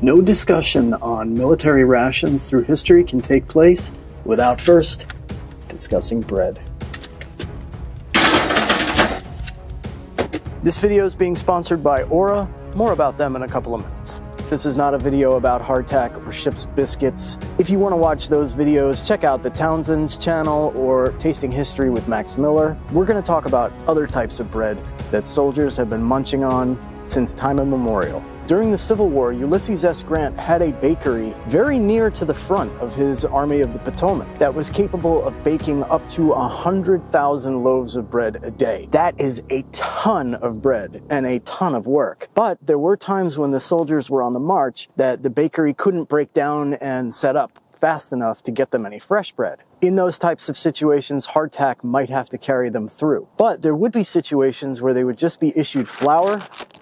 No discussion on military rations through history can take place without first discussing bread. This video is being sponsored by Aura. More about them in a couple of minutes. This is not a video about hardtack or ship's biscuits. If you want to watch those videos, check out the Townsend's channel or Tasting History with Max Miller. We're going to talk about other types of bread that soldiers have been munching on since time immemorial. During the Civil War, Ulysses S. Grant had a bakery very near to the front of his Army of the Potomac that was capable of baking up to 100,000 loaves of bread a day. That is a ton of bread and a ton of work. But there were times when the soldiers were on the march that the bakery couldn't break down and set up fast enough to get them any fresh bread. In those types of situations, hardtack might have to carry them through. But there would be situations where they would just be issued flour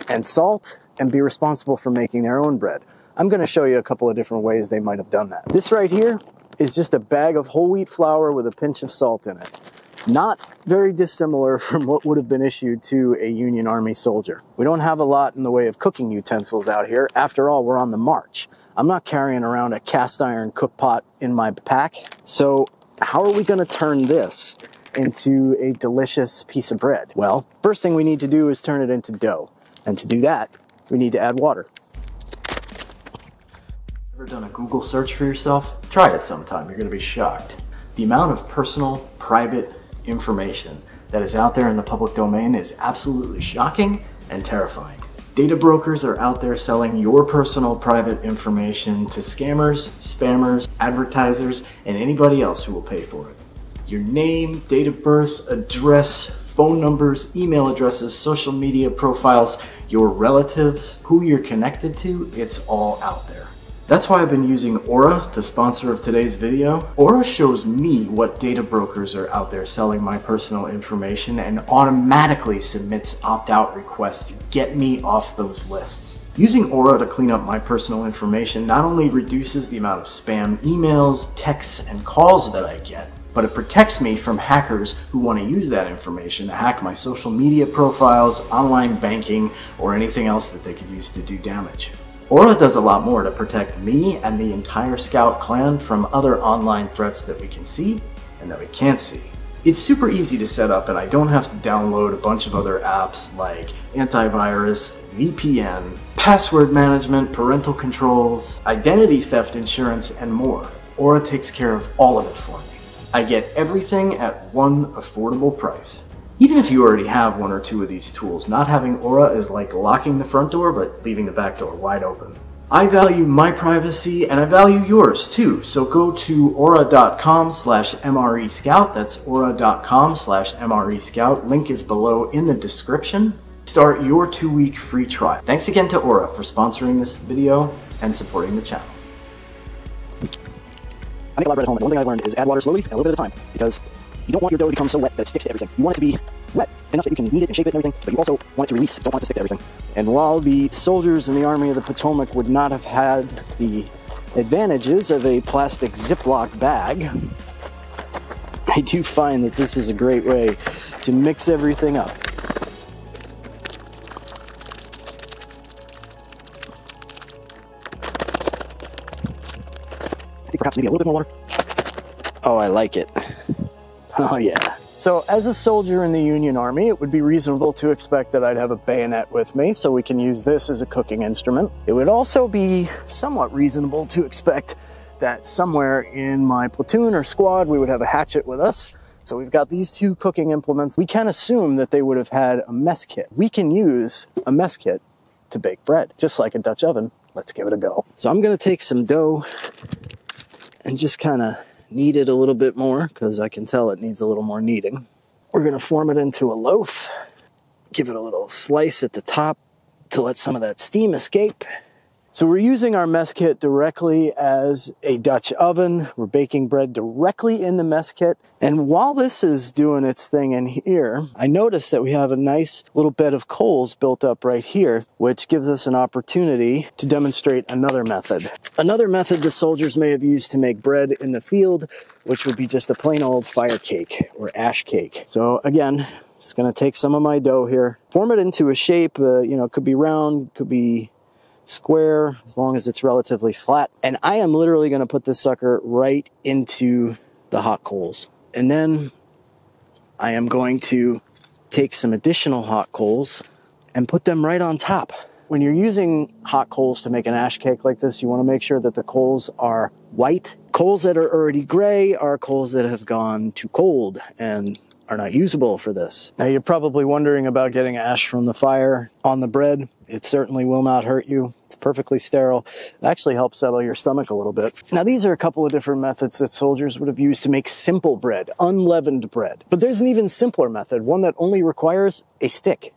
and salt and be responsible for making their own bread. I'm going to show you a couple of different ways they might have done that. This right here is just a bag of whole wheat flour with a pinch of salt in it. Not very dissimilar from what would have been issued to a Union Army soldier. We don't have a lot in the way of cooking utensils out here. After all, we're on the march. I'm not carrying around a cast iron cook pot in my pack. So how are we going to turn this into a delicious piece of bread? Well, first thing we need to do is turn it into dough. And to do that, we need to add water. Ever done a Google search for yourself? Try it sometime, you're going to be shocked. The amount of personal, private information that is out there in the public domain is absolutely shocking and terrifying. Data brokers are out there selling your personal private information to scammers, spammers, advertisers, and anybody else who will pay for it. Your name, date of birth, address, phone numbers, email addresses, social media profiles, your relatives, who you're connected to, it's all out there. That's why I've been using Aura, the sponsor of today's video. Aura shows me what data brokers are out there selling my personal information and automatically submits opt-out requests to get me off those lists. Using Aura to clean up my personal information not only reduces the amount of spam emails, texts, and calls that I get, but it protects me from hackers who want to use that information to hack my social media profiles, online banking, or anything else that they could use to do damage. Aura does a lot more to protect me and the entire Scout clan from other online threats that we can see and that we can't see. It's super easy to set up and I don't have to download a bunch of other apps like antivirus, VPN, password management, parental controls, identity theft insurance, and more. Aura takes care of all of it for me. I get everything at one affordable price. Even if you already have one or two of these tools, not having Aura is like locking the front door but leaving the back door wide open. I value my privacy and I value yours too, so go to aura.com/MRE Scout. That's aura.com/MRE Scout. Link is below in the description. Start your 2-week free trial. Thanks again to Aura for sponsoring this video and supporting the channel. I make a lot of bread at home, and one thing I've learned is add water slowly and a little bit at a time, because you don't want your dough to become so wet that it sticks to everything. You want it to be wet enough that you can knead it and shape it and everything, but you also want it to release, don't want it to stick to everything. And while the soldiers in the Army of the Potomac would not have had the advantages of a plastic Ziploc bag, I do find that this is a great way to mix everything up. Perhaps maybe a little bit more water. Oh, I like it. Oh yeah. So as a soldier in the Union Army, it would be reasonable to expect that I'd have a bayonet with me, so we can use this as a cooking instrument. It would also be somewhat reasonable to expect that somewhere in my platoon or squad, we would have a hatchet with us. So we've got these two cooking implements. We can assume that they would have had a mess kit. We can use a mess kit to bake bread, just like a Dutch oven. Let's give it a go. So I'm gonna take some dough and just kind of knead it a little bit more, because I can tell it needs a little more kneading. We're going to form it into a loaf, give it a little slice at the top to let some of that steam escape. So we're using our mess kit directly as a Dutch oven. We're baking bread directly in the mess kit. And while this is doing its thing in here, I noticed that we have a nice little bed of coals built up right here, which gives us an opportunity to demonstrate another method. Another method the soldiers may have used to make bread in the field, which would be just a plain old fire cake or ash cake. So again, just gonna take some of my dough here, form it into a shape, it could be round, could be square, as long as it's relatively flat. And I am literally going to put this sucker right into the hot coals. And then I am going to take some additional hot coals and put them right on top. When you're using hot coals to make an ash cake like this, you want to make sure that the coals are white. Coals that are already gray are coals that have gone too cold and are not usable for this. Now you're probably wondering about getting ash from the fire on the bread. It certainly will not hurt you. It's perfectly sterile. It actually helps settle your stomach a little bit. Now these are a couple of different methods that soldiers would have used to make simple bread, unleavened bread. But there's an even simpler method, one that only requires a stick.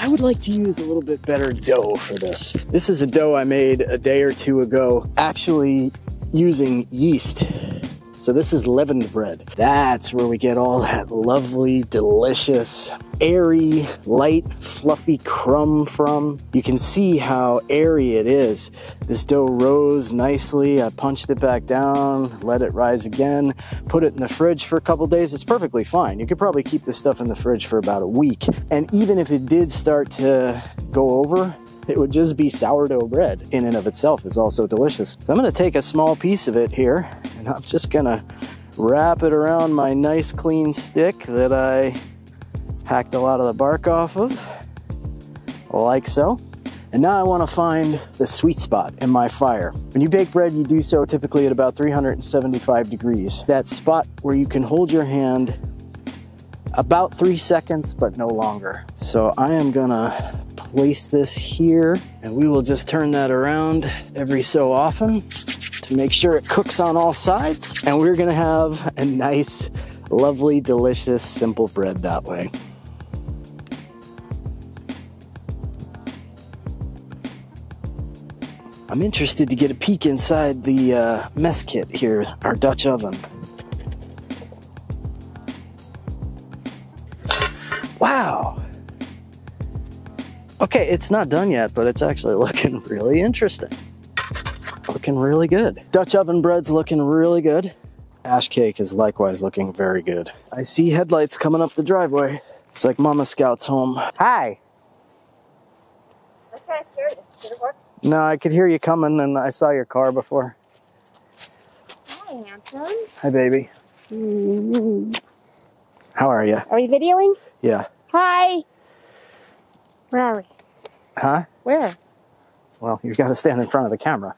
I would like to use a little bit better dough for this. This is a dough I made a day or two ago, actually using yeast. So this is leavened bread. That's where we get all that lovely, delicious, airy, light, fluffy crumb from. You can see how airy it is. This dough rose nicely. I punched it back down, let it rise again, put it in the fridge for a couple days. It's perfectly fine. You could probably keep this stuff in the fridge for about a week. And even if it did start to go over, it would just be sourdough bread. In and of itself is also delicious. So I'm gonna take a small piece of it here, and I'm just gonna wrap it around my nice clean stick that I hacked a lot of the bark off of, like so. And now I wanna find the sweet spot in my fire. When you bake bread, you do so typically at about 375 degrees. That spot where you can hold your hand about 3 seconds, but no longer. So I am gonna place this here, and we will just turn that around every so often to make sure it cooks on all sides. And we're gonna have a nice, lovely, delicious, simple bread that way. I'm interested to get a peek inside the mess kit here, our Dutch oven. Wow. Okay, it's not done yet, but it's actually looking really interesting. Looking really good. Dutch oven bread's looking really good. Ash cake is likewise looking very good. I see headlights coming up the driveway. It's like Momma Scout's home. Hi. I was trying to scare you. Did it work? No, I could hear you coming, and I saw your car before. Hi, handsome. Hi, baby. How are you? Are we videoing? Yeah. Hi. Where are we? Huh? Where? Well, you've got to stand in front of the camera.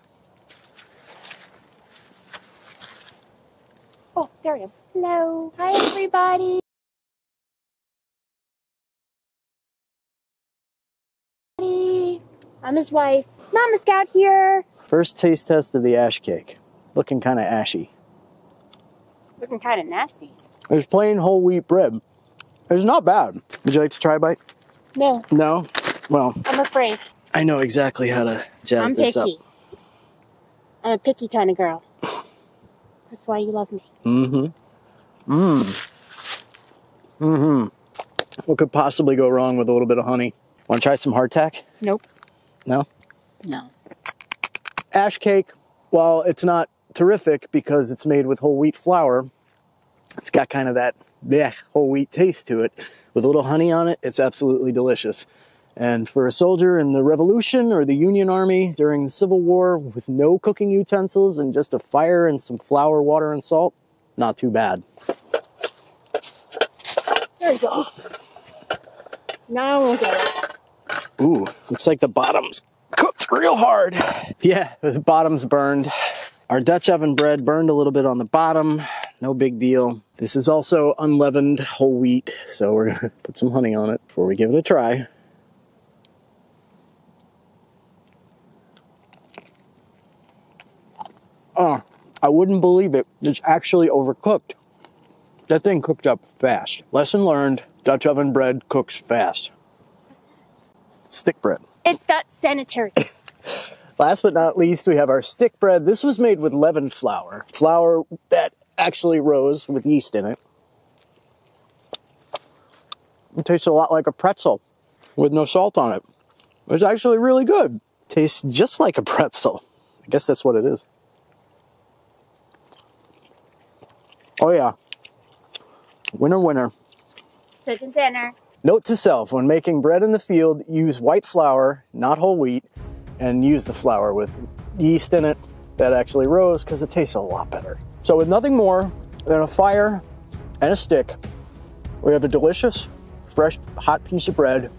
Oh, there I am. Hello. Hi, everybody. I'm his wife. Momma Scout here. First taste test of the ash cake. Looking kind of ashy. Looking kind of nasty. There's plain whole wheat bread. It's not bad. Would you like to try a bite? No. No? Well, I'm afraid. I know exactly how to jazz I'm this up. picky. I'm a picky kind of girl. That's why you love me. What could possibly go wrong with a little bit of honey? Want to try some hardtack? Nope. No? No. Ash cake, while it's not terrific because it's made with whole wheat flour, it's got kind of that whole wheat taste to it. With a little honey on it, it's absolutely delicious. And for a soldier in the Revolution or the Union Army during the Civil War with no cooking utensils and just a fire and some flour, water, and salt, not too bad. There you go. Now I won't get it. Ooh, looks like the bottom's cooked real hard. Yeah, the bottom's burned. Our Dutch oven bread burned a little bit on the bottom. No big deal. This is also unleavened whole wheat, so we're gonna put some honey on it before we give it a try. Oh, I wouldn't believe it. It's actually overcooked. That thing cooked up fast. Lesson learned, Dutch oven bread cooks fast. Stick bread. It's not sanitary. Last but not least, we have our stick bread. This was made with leavened flour. Flour that actually rose with yeast in it. It tastes a lot like a pretzel with no salt on it. It's actually really good. Tastes just like a pretzel. I guess that's what it is. Oh yeah. Winner, winner. Chicken dinner. Note to self, when making bread in the field, use white flour, not whole wheat, and use the flour with yeast in it that actually rose because it tastes a lot better. So with nothing more than a fire and a stick, we have a delicious, fresh, hot piece of bread.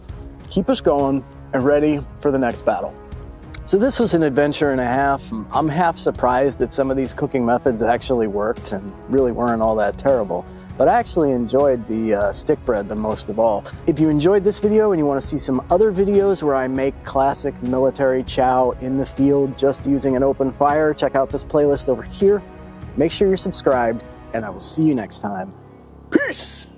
Keep us going and ready for the next battle. So this was an adventure and a half. I'm half surprised that some of these cooking methods actually worked and really weren't all that terrible. But I actually enjoyed the stick bread the most of all. If you enjoyed this video and you want to see some other videos where I make classic military chow in the field just using an open fire, check out this playlist over here. Make sure you're subscribed, and I will see you next time. Peace!